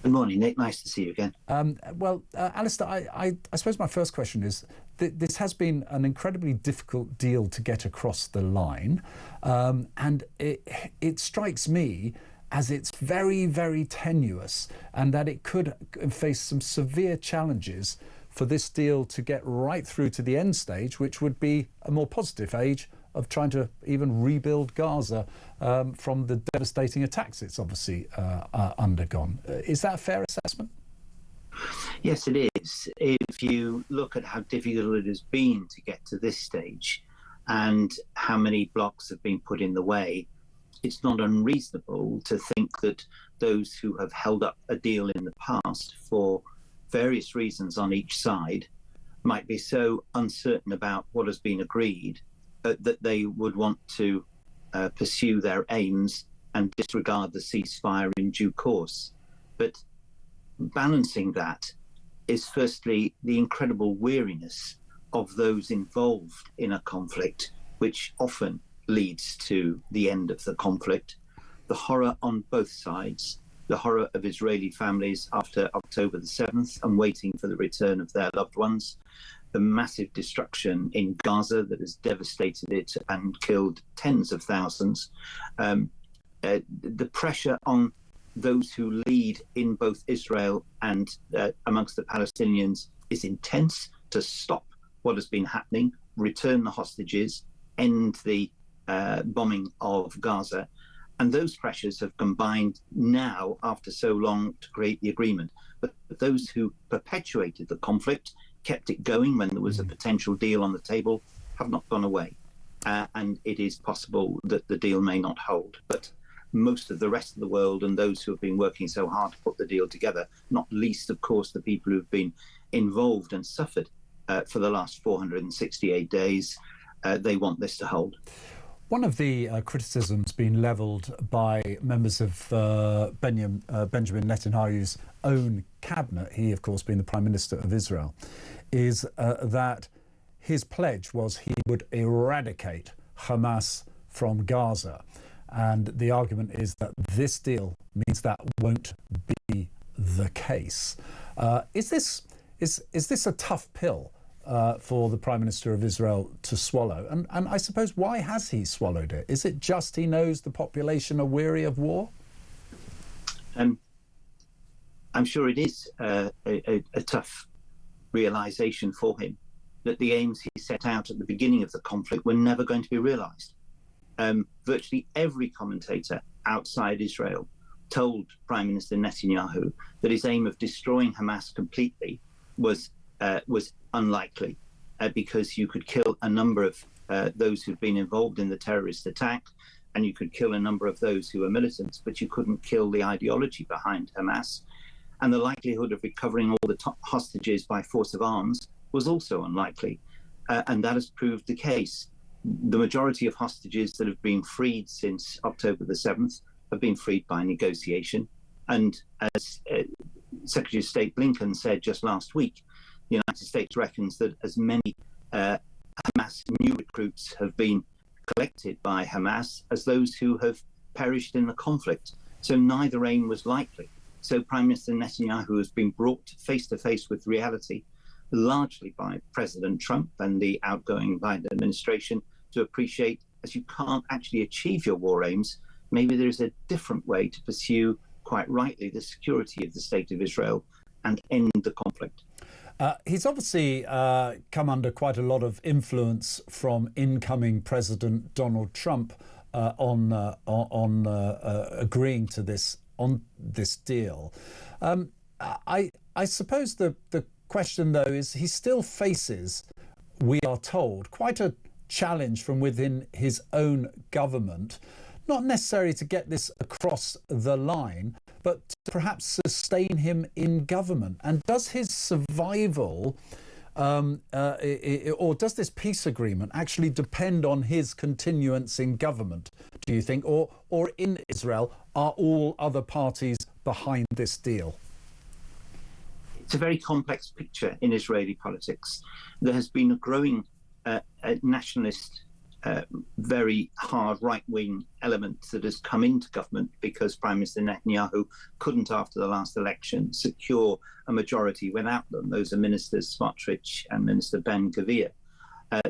Good morning, Nick. Nice to see you again. Alistair, I suppose my first question is, this has been an incredibly difficult deal to get across the line, and it strikes me as it's very, very tenuous, and that it could face some severe challenges for this deal to get right through to the end stage, which would be a more positive age of trying to even rebuild Gaza from the devastating attacks it's obviously undergone. Is that a fair assessment? Yes, it is. If you look at how difficult it has been to get to this stage and how many blocks have been put in the way, it's not unreasonable to think that those who have held up a deal in the past for various reasons on each side might be so uncertain about what has been agreed that they would want to pursue their aims and disregard the ceasefire in due course. But balancing that is firstly the incredible weariness of those involved in a conflict, which often leads to the end of the conflict, the horror on both sides, the horror of Israeli families after October the 7th and waiting for the return of their loved ones, the massive destruction in Gaza that has devastated it and killed tens of thousands, the pressure on those who lead in both Israel and amongst the Palestinians is intense to stop what has been happening, return the hostages, end the bombing of Gaza. And those pressures have combined now, after so long, to create the agreement. But those who perpetuated the conflict, kept it going when there was a potential deal on the table, have not gone away. And it is possible that the deal may not hold. But most of the rest of the world and those who have been working so hard to put the deal together, not least, of course, the people who've been involved and suffered for the last 468 days, they want this to hold. One of the criticisms being levelled by members of Benjamin Netanyahu's own cabinet, he of course being the Prime Minister of Israel, is that his pledge was he would eradicate Hamas from Gaza. And the argument is that this deal means that won't be the case. Is this a tough pill for the Prime Minister of Israel to swallow? And I suppose, why has he swallowed it? Is it just he knows the population are weary of war? I'm sure it is a tough realisation for him that the aims he set out at the beginning of the conflict were never going to be realised. Virtually every commentator outside Israel told Prime Minister Netanyahu that his aim of destroying Hamas completely was unlikely because you could kill a number of those who've been involved in the terrorist attack, and you could kill a number of those who are militants, but you couldn't kill the ideology behind Hamas. And the likelihood of recovering all the hostages by force of arms was also unlikely. And that has proved the case. The majority of hostages that have been freed since October the 7th have been freed by negotiation. And as Secretary of State Blinken said just last week, the United States reckons that as many Hamas new recruits have been collected by Hamas as those who have perished in the conflict. So neither aim was likely. So Prime Minister Netanyahu has been brought face to face with reality, largely by President Trump and the outgoing Biden administration, to appreciate, as you can't actually achieve your war aims, maybe there is a different way to pursue, quite rightly, the security of the State of Israel and end the conflict. He's obviously come under quite a lot of influence from incoming President Donald Trump on agreeing to this deal. I suppose the question, though, is he still faces, we are told, quite a challenge from within his own government, not necessarily to get this across the line, but to perhaps sustain him in government. And does his survival, or does this peace agreement actually depend on his continuance in government, do you think? Or in Israel, are all other parties behind this deal? It's a very complex picture in Israeli politics. There has been a growing nationalist very hard right-wing elements that has come into government because Prime Minister Netanyahu couldn't, after the last election, secure a majority without them. Those are Ministers Smotrich and Minister Ben-Gvir.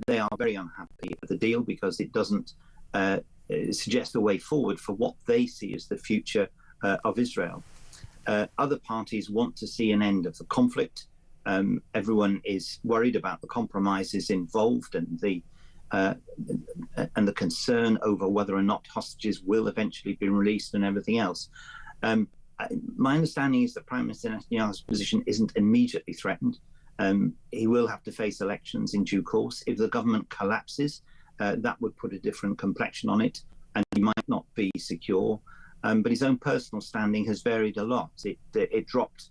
They are very unhappy with the deal because it doesn't suggest a way forward for what they see as the future of Israel. Other parties want to see an end of the conflict. Everyone is worried about the compromises involved and the concern over whether or not hostages will eventually be released and everything else. My understanding is that Prime Minister Netanyahu's position isn't immediately threatened. He will have to face elections in due course. If the government collapses, that would put a different complexion on it, and he might not be secure. But his own personal standing has varied a lot. It dropped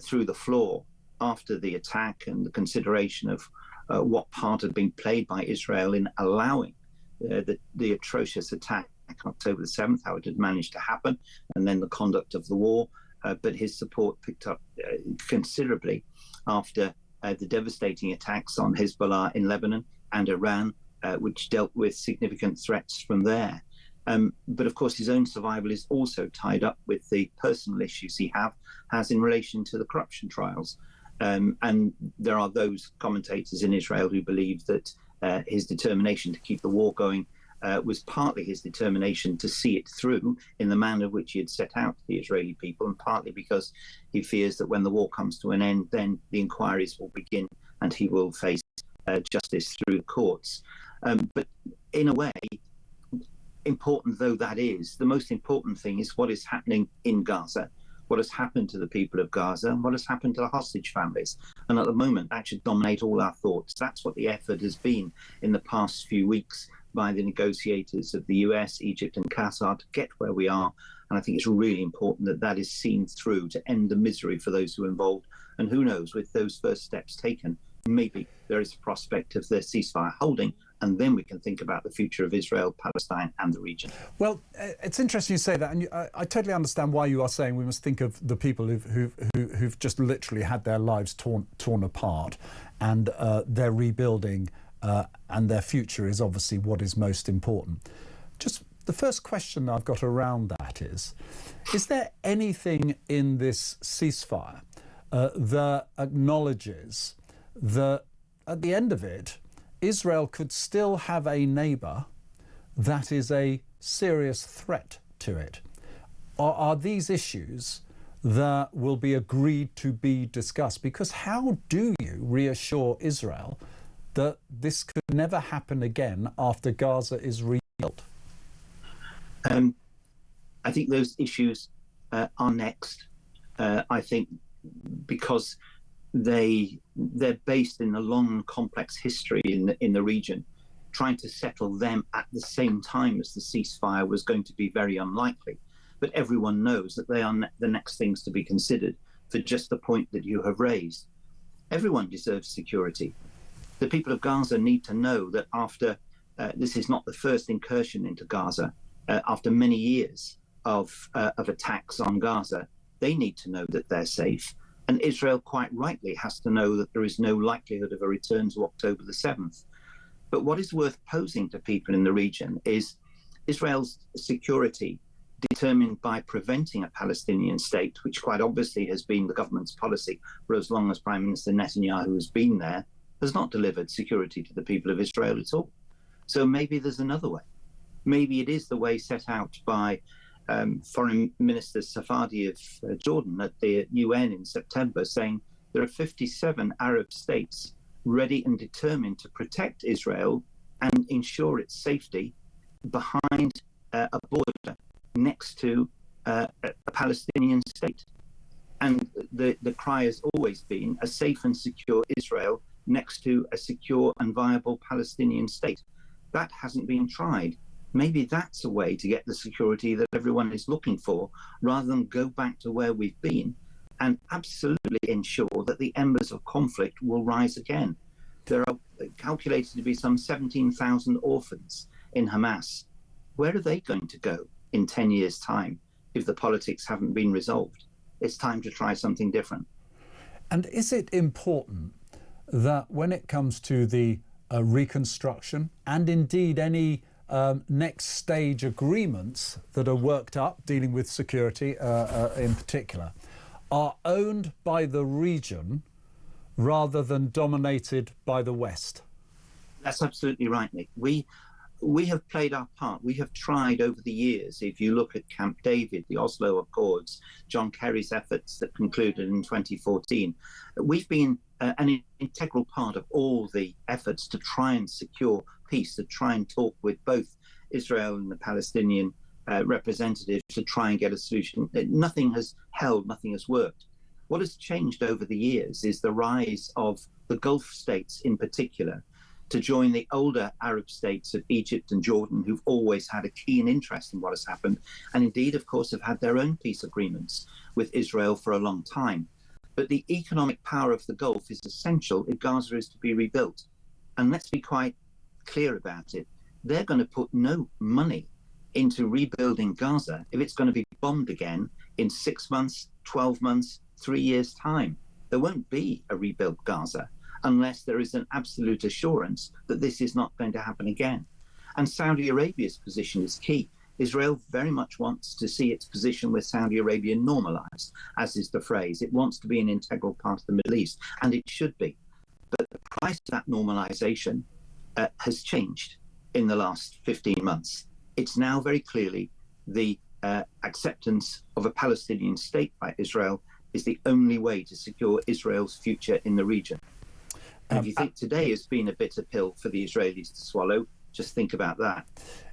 through the floor after the attack and the consideration of what part had been played by Israel in allowing the atrocious attack on October the 7th, how it had managed to happen, and then the conduct of the war. But his support picked up considerably after the devastating attacks on Hezbollah in Lebanon and Iran, which dealt with significant threats from there. But of course, his own survival is also tied up with the personal issues he has in relation to the corruption trials. And there are those commentators in Israel who believe that his determination to keep the war going was partly his determination to see it through in the manner which he had set out to the Israeli people, and partly because he fears that when the war comes to an end, then the inquiries will begin and he will face justice through the courts. But in a way, important though that is, the most important thing is what is happening in Gaza, what has happened to the people of Gaza, and what has happened to the hostage families. And at the moment, that should dominate all our thoughts. That's what the effort has been in the past few weeks by the negotiators of the US, Egypt and Qatar to get where we are. And I think it's really important that that is seen through to end the misery for those who are involved. And who knows, with those first steps taken, maybe there is a prospect of the ceasefire holding, and then we can think about the future of Israel, Palestine and the region. Well, it's interesting you say that, and I totally understand why you are saying we must think of the people who've just literally had their lives torn apart, and they're rebuilding, and their future is obviously what is most important. Just the first question I've got around that is there anything in this ceasefire that acknowledges that at the end of it, Israel could still have a neighbour that is a serious threat to it? Or are these issues that will be agreed to be discussed? Because how do you reassure Israel that this could never happen again after Gaza is rebuilt? I think those issues are next. I think because they're based in a long, complex history in the region. Trying to settle them at the same time as the ceasefire was going to be very unlikely. But everyone knows that they are the next things to be considered for just the point that you have raised. Everyone deserves security. The people of Gaza need to know that after this is not the first incursion into Gaza, after many years of attacks on Gaza, they need to know that they're safe. And Israel, quite rightly, has to know that there is no likelihood of a return to October the 7th. But what is worth posing to people in the region is Israel's security determined by preventing a Palestinian state, which quite obviously has been the government's policy for as long as Prime Minister Netanyahu has been there, has not delivered security to the people of Israel at all. So maybe there's another way. Maybe it is the way set out by Foreign Minister Safadi of Jordan at the UN in September, saying there are 57 Arab states ready and determined to protect Israel and ensure its safety behind a border next to a Palestinian state. And the cry has always been a safe and secure Israel next to a secure and viable Palestinian state. That hasn't been tried. Maybe that's a way to get the security that everyone is looking for, rather than go back to where we've been and absolutely ensure that the embers of conflict will rise again. There are calculated to be some 17,000 orphans in Hamas. Where are they going to go in 10 years' time if the politics haven't been resolved? It's time to try something different. And is it important that when it comes to the reconstruction and indeed any next stage agreements that are worked up dealing with security in particular are owned by the region rather than dominated by the West. That's absolutely right, Nick. We have played our part. We have tried over the years. If you look at Camp David, the Oslo Accords, John Kerry's efforts that concluded in 2014, we've been an integral part of all the efforts to try and secure peace, to try and talk with both Israel and the Palestinian representatives to try and get a solution. Nothing has held, nothing has worked. What has changed over the years is the rise of the Gulf states in particular to join the older Arab states of Egypt and Jordan, who've always had a keen interest in what has happened, and indeed, of course, have had their own peace agreements with Israel for a long time. But the economic power of the Gulf is essential if Gaza is to be rebuilt. And let's be quite clear about it. They're going to put no money into rebuilding Gaza if it's going to be bombed again in 6 months, 12 months, 3 years' time. There won't be a rebuilt Gaza unless there is an absolute assurance that this is not going to happen again. And Saudi Arabia's position is key. Israel very much wants to see its position with Saudi Arabia normalized, as is the phrase. It wants to be an integral part of the Middle East, and it should be. But the price of that normalization has changed in the last 15 months. It's now very clearly the acceptance of a Palestinian state by Israel is the only way to secure Israel's future in the region. And if you think today has been a bitter pill for the Israelis to swallow, just think about that.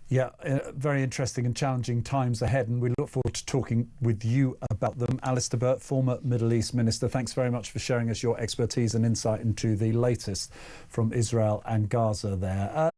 Yeah, very interesting and challenging times ahead, and we look forward to talking with you about them. Alistair Burt, former Middle East Minister, thanks very much for sharing us your expertise and insight into the latest from Israel and Gaza there.